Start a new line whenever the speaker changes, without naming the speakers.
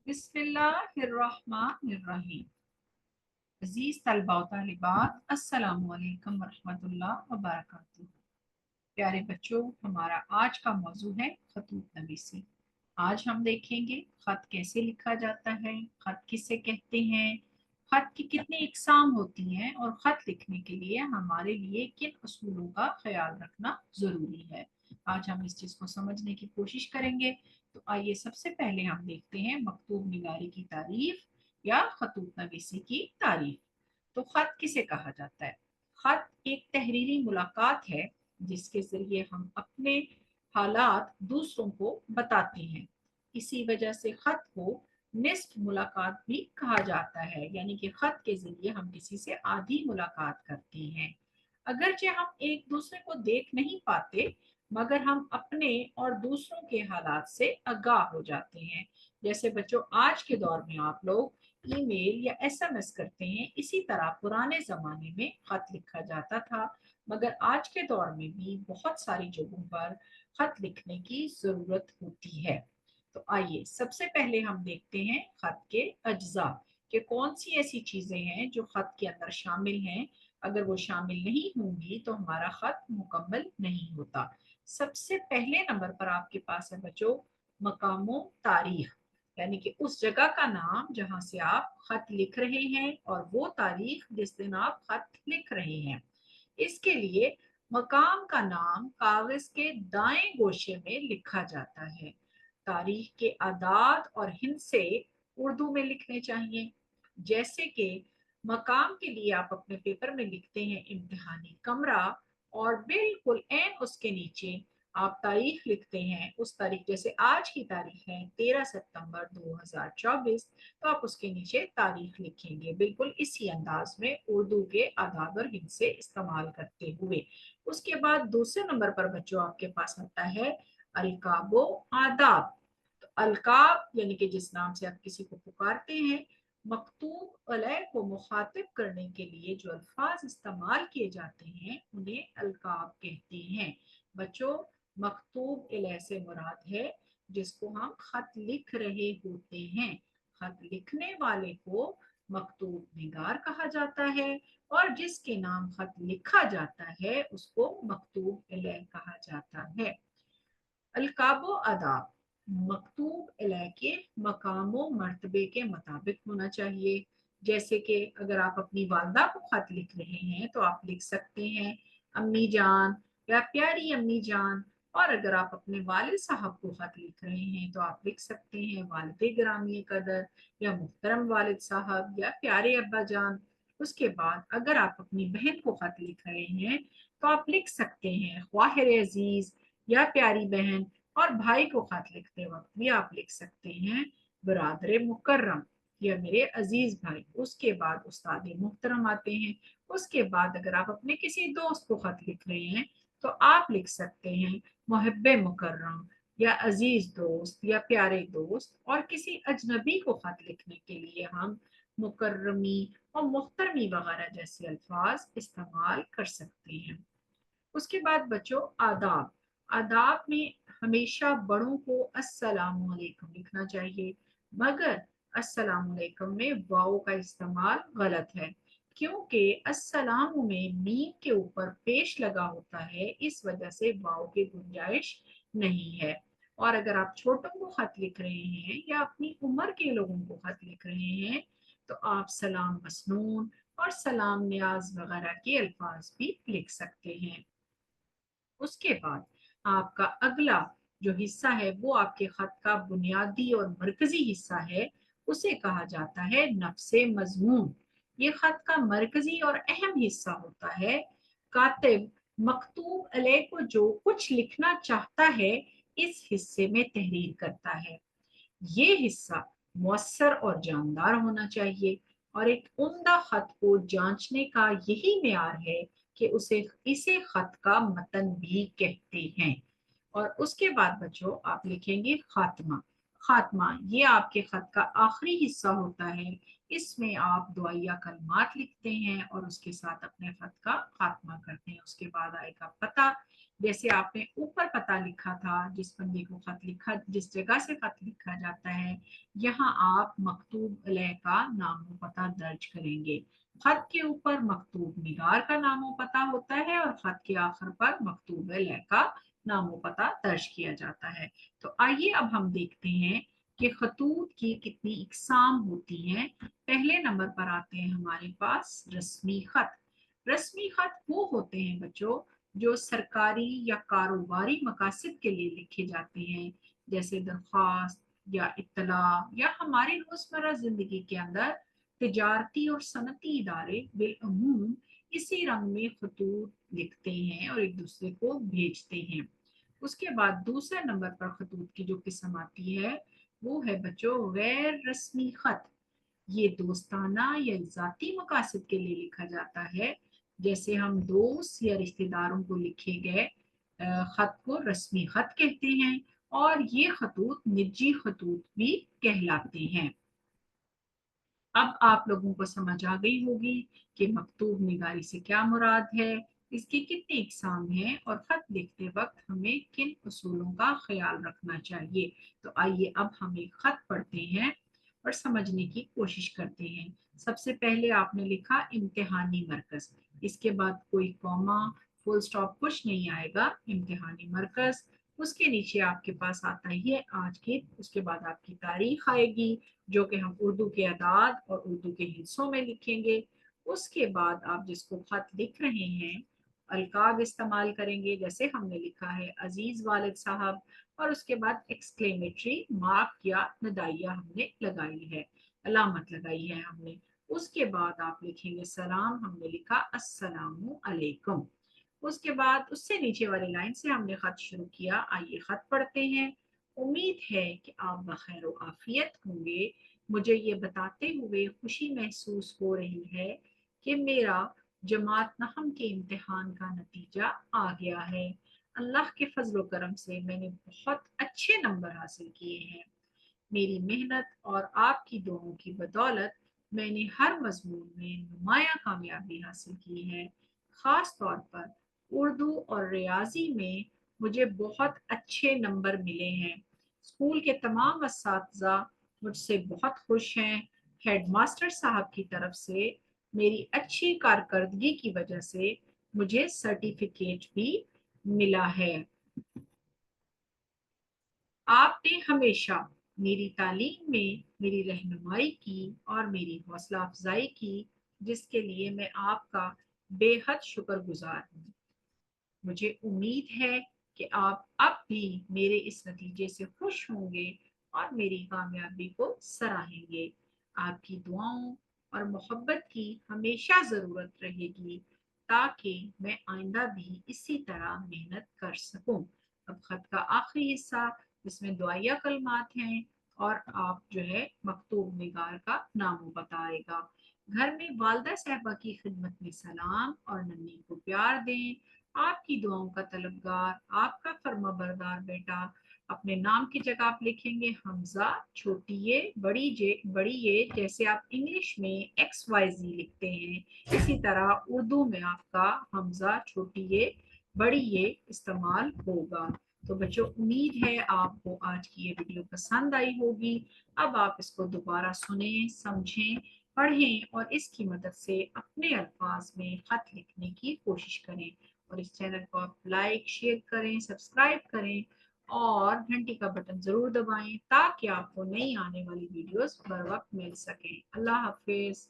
बिस्मिल्लाहिर्रहमानिर्रहीम। अजीज तलबा व तालिबात, अस्सलामु अलैकुम वरहमतुल्लाह व बरकातुहू। प्यारे बच्चों, हमारा आज का मौजू है खतूत नवीसी। आज हम देखेंगे खत कैसे लिखा जाता है, खत किसे कहते हैं, खत की कितनी इकसाम होती हैं और खत लिखने के लिए हमारे लिए किन असूलों का ख्याल रखना जरूरी है। आज हम इस चीज को समझने की कोशिश करेंगे। तो आइए सबसे पहले हम देखते हैं मकतूब निगारी की तारीफ या खतूत नवीसी की तारीफ। तो खत किसे कहा जाता है? खत एक तहरीरी मुलाकात है जिसके जरिए हम अपने हालात दूसरों को बताते हैं। इसी वजह से खत को निस्फ मुलाकात भी कहा जाता है, यानी कि खत के जरिए हम किसी से आधी मुलाकात करते हैं। अगरचे हम एक दूसरे को देख नहीं पाते, मगर हम अपने और दूसरों के हालात से आगाह हो जाते हैं। जैसे बच्चों, आज के दौर में आप लोग ईमेल या एसएमएस करते हैं, इसी तरह पुराने जमाने में खत लिखा जाता था। मगर आज के दौर में भी बहुत सारी जगहों पर खत लिखने की जरूरत होती है। तो आइए सबसे पहले हम देखते हैं खत के अज्जा कि कौन सी ऐसी चीजें हैं जो खत के अंदर शामिल हैं। अगर वो शामिल नहीं होंगी तो हमारा खत मुकम्मल नहीं होता। सबसे पहले नंबर पर आपके पास है बच्चों मकामो तारीख, यानी कि उस जगह का नाम जहां से आप खत लिख रहे हैं और वो तारीख जिस दिन आप खत लिख रहे हैं। इसके लिए मकाम का नाम कागज के दाएं गोशे में लिखा जाता है। तारीख के आदाद और हिंसे उर्दू में लिखने चाहिए। जैसे कि मकाम के लिए आप अपने पेपर में लिखते हैं इम्तिहानी कमरा, और बिल्कुल एन उसके नीचे आप तारीख लिखते हैं। उस तारीख, जैसे आज की तारीख है 13 सितंबर 2024, तो आप उसके नीचे तारीख लिखेंगे बिल्कुल इसी अंदाज में उर्दू के आदाद और हिंसे इस्तेमाल करते हुए। उसके बाद दूसरे नंबर पर बच्चों आपके पास आता है अलकाबो आदाब। तो अलकाब यानी कि जिस नाम से आप किसी को पुकारते हैं। मकतूब अलैह को मुखातिब करने के लिए जो अल्फाज इस्तेमाल किए जाते हैं उन्हें अलकाब कहते हैं। बच्चों, मकतूब अलैह से मुराद है जिसको हम खत लिख रहे होते हैं। खत लिखने वाले को मकतूब निगार कहा जाता है और जिसके नाम खत लिखा जाता है उसको मकतूब अलैह कहा जाता है। अलकाबो अदाब मकतूब अलैह के मकामो मर्तबे के मुताबिक होना चाहिए। जैसे कि अगर आप अपनी वालदा को खत लिख रहे हैं तो आप लिख सकते हैं अम्मी जान या प्यारी अम्मी जान। और अगर आप अपने वालिद साहब को खत लिख रहे हैं तो आप लिख सकते हैं वालिद ग्रामी कदर या मुहतरम वालिद साहब या प्यारे अब्बा जान। उसके बाद अगर आप अपनी बहन को खत लिख रहे हैं तो आप लिख सकते हैं ख्वाहिर अजीज या प्यारी बहन। और भाई को खत लिखते वक्त भी आप लिख सकते हैं बरादर मुकर्रम या मेरे अजीज भाई। उसके बाद उस्ताद मुहतरम आते हैं। उसके बाद अगर आप अपने किसी दोस्त को खत लिख रहे हैं तो आप लिख सकते हैं मुहब्बे मुकर्रम या अजीज दोस्त या प्यारे दोस्त। और किसी अजनबी को खत लिखने के लिए हम मुकर्रमी और मुहतरमी वगैरह जैसे अल्फाज इस्तेमाल कर सकते हैं। उसके बाद बच्चों आदाब। आदाब में हमेशा बड़ों को अस्सलामु अलैकुम लिखना चाहिए, मगर अस्सलामु अलैकुम में वाओ का इस्तेमाल गलत है, क्योंकि अस्सलामु में मीम के ऊपर पेश लगा होता है, इस वजह से वाओ की गुंजाइश नहीं है। और अगर आप छोटों को खत लिख रहे हैं या अपनी उम्र के लोगों को खत लिख रहे हैं तो आप सलाम मसनून और सलाम न्याज वगैरह के अल्फाज भी लिख सकते हैं। उसके बाद आपका अगला जो हिस्सा है वो आपके खत का बुनियादी और मरकजी हिस्सा है, उसे कहा जाता है नफ्से मजमून। ये खत का मरकजी और अहम हिस्सा होता है। कातिब मकतूब अलैह को जो कुछ लिखना चाहता है इस हिस्से में तहरीर करता है। ये हिस्सा मौसर और जानदार होना चाहिए, और एक उम्दा खत को जांचने का यही मेयार है कि उसे इसे खत का मतन भी कहते हैं। और उसके बाद बच्चों आप लिखेंगे खात्मा। खात्मा, ये आपके खत का आखिरी हिस्सा होता है। इसमें आप दुआया कलमात लिखते हैं और उसके साथ अपने खत का खात्मा करते हैं। उसके बाद आएगा पता, जैसे आपने ऊपर पता लिखा था, जिस बंदे को खत लिखा, जिस जगह से खत लिखा जाता है, यहाँ आप मकतूब अलैह का नाम व पता दर्ज करेंगे। खत के ऊपर मकतूब निगार का नाम व पता होता है और खत के आखिर पर मकतूब अलैह का नाम व पता दर्ज किया जाता है। तो आइए अब हम देखते हैं कि खतूत की कितनी इकसाम होती हैं। पहले नंबर पर आते हैं हमारे पास रस्मी खत। रस्मी खत वो होते हैं बच्चों जो सरकारी या कारोबारी मकासद के लिए लिखे जाते हैं, जैसे दरख्वास्त या इत्तला, या हमारी रोजमर्रा जिंदगी के अंदर तिजारती और सनती इदारे बिलअमूम इसी रंग में खतूत लिखते हैं और एक दूसरे को भेजते हैं। उसके बाद दूसरे नंबर पर खतूत की जो किस्म आती है वो है बच्चों गैर रस्मी खत। ये दोस्ताना या जाती मकासद के लिए लिखा जाता है, जैसे हम दोस्त या रिश्तेदारों को लिखे गए खत को रस्मी खत कहते हैं, और ये खतूत निजी खतूत भी कहलाते हैं। अब आप लोगों को समझ आ गई होगी कि मकतूब निगारी से क्या मुराद है, इसकी कितनी इकसाम है और खत लिखते वक्त हमें किन उसूलों का ख्याल रखना चाहिए। तो आइए अब हम एक खत पढ़ते हैं और समझने की कोशिश करते हैं। सबसे पहले आपने लिखा इम्तिहानी मरकज, इसके बाद कोई कॉमा, फुल स्टॉप कुछ नहीं आएगा, इम्तिहानी मरकज। उसके नीचे आपके पास आता ही है आज की, उसके बाद आपकी तारीख आएगी जो कि हम उर्दू के अदाद और उर्दू के हिस्सों में लिखेंगे। उसके बाद आप जिसको खत लिख रहे हैं अलकाब इस्तेमाल करेंगे, जैसे हमने लिखा है अजीज वालिद साहब, और उसके बाद एक्सक्लेमेटरी मार्क या नदाइया हमने लगाई है, अलामत लगाई है हमने। उसके बाद आप लिखेंगे सलाम, हमने लिखा अस्सलामु अलैकुम। उसके बाद उससे नीचे वाली लाइन से हमने खत शुरू किया। आइए खत पढ़ते हैं। उम्मीद है कि आप बखैर आफियत होंगे। मुझे ये बताते हुए खुशी महसूस हो रही है कि मेरा जमात नहम के इम्तिहान का नतीजा आ गया है। अल्लाह के फजल करम से मैंने बहुत अच्छे नंबर हासिल किए हैं। मेरी मेहनत और आपकी दुआओं की बदौलत मैंने हर मजमून में नुमाया कामयाबी हासिल की है। खास तौर पर उर्दू और रियाजी में मुझे बहुत अच्छे नंबर मिले हैं। स्कूल के तमाम असातिज़ा मुझसे बहुत खुश हैं। हेडमास्टर साहब की तरफ से मेरी अच्छी कारकर्दगी की वजह से मुझे सर्टिफिकेट भी मिला है। आपने हमेशा मेरी तालीम में मेरी रहनुमाई की और मेरी हौसला अफजाई की, जिसके लिए मैं आपका बेहद शुक्रगुजार हूँ। मुझे उम्मीद है कि आप अब भी मेरे इस नतीजे से खुश होंगे और मेरी कामयाबी को सराहेंगे। आपकी दुआओं और मोहब्बत की हमेशा ज़रूरत रहेगी ताकि मैं आइंदा भी इसी तरह मेहनत कर सकूं। अब खत का आखिरी हिस्सा, जिसमें दुआया कलमात हैं और आप जो है मकतूब निगार का नाम बताएगा। घर में वालदा साहबा की खिदमत में सलाम और नन्ही को प्यार दें। आपकी दुआओं का तलबगार, आपका फर्माबरदार बेटा। अपने नाम की जगह आप लिखेंगे हमजा, छोटी ये बड़ी जे, बड़ी ये, जैसे आप इंग्लिश में XYZ लिखते हैं, इसी तरह उर्दू में आपका हमजा, छोटी ये बड़ी ये इस्तेमाल होगा। तो बच्चों, उम्मीद है आपको आज की ये वीडियो पसंद आई होगी। अब आप इसको दोबारा सुने, समझें, पढ़ें और इसकी मदद से अपने अल्फाज में खत लिखने की कोशिश करें। और इस चैनल को आप लाइक, शेयर करें, सब्सक्राइब करें और घंटी का बटन जरूर दबाएं ताकि आपको नई आने वाली वीडियोस बर वक्त मिल सके। अल्लाह हाफिज।